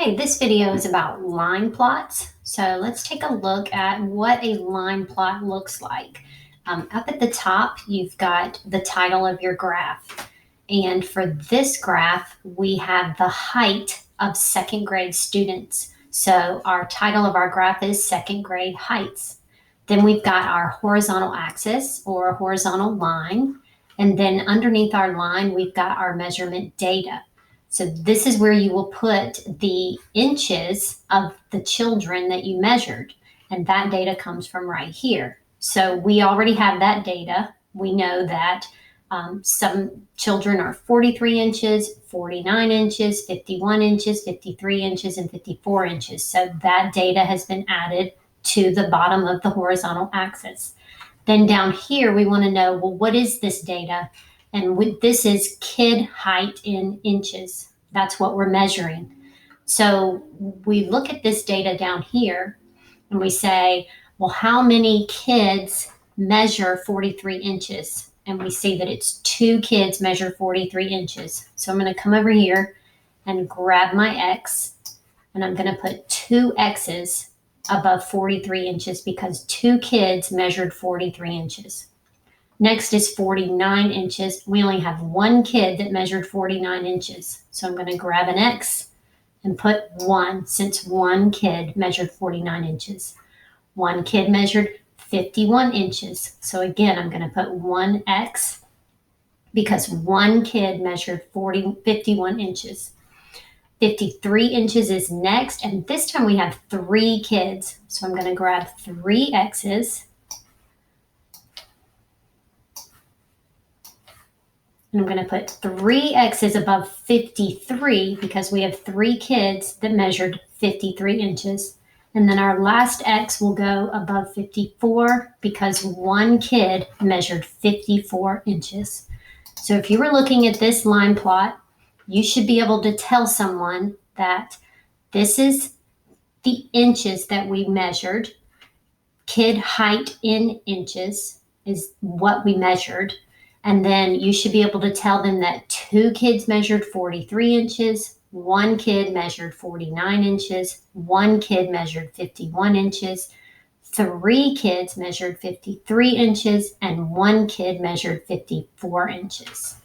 Hey, this video is about line plots. So let's take a look at what a line plot looks like. Up at the top, you've got the title of your graph. And for this graph, we have the height of second grade students. So our title of our graph is second grade heights. Then we've got our horizontal axis or horizontal line. And then underneath our line, we've got our measurement data. So this is where you will put the inches of the children that you measured. And that data comes from right here. So we already have that data. We know that some children are 43 inches, 49 inches, 51 inches, 53 inches, and 54 inches. So that data has been added to the bottom of the horizontal axis. Then down here, we want to know, well, what is this data? And this is kid height in inches. That's what we're measuring. So we look at this data down here and we say, well, how many kids measure 43 inches? And we see that it's 2 kids measure 43 inches. So I'm going to come over here and grab my X, and I'm going to put 2 X's above 43 inches because 2 kids measured 43 inches. Next is 49 inches. We only have 1 kid that measured 49 inches. So I'm going to grab an X and put 1 since 1 kid measured 49 inches. 1 kid measured 51 inches. So again, I'm going to put 1 X because 1 kid measured 51 inches. 53 inches is next, and this time we have 3 kids. So I'm going to grab 3 X's. And I'm going to put 3 X's above 53 because we have 3 kids that measured 53 inches. And then our last X will go above 54 because 1 kid measured 54 inches. So if you were looking at this line plot, you should be able to tell someone that this is the inches that we measured. Kid height in inches is what we measured. And then you should be able to tell them that 2 kids measured 43 inches, 1 kid measured 49 inches, 1 kid measured 51 inches, 3 kids measured 53 inches, and 1 kid measured 54 inches.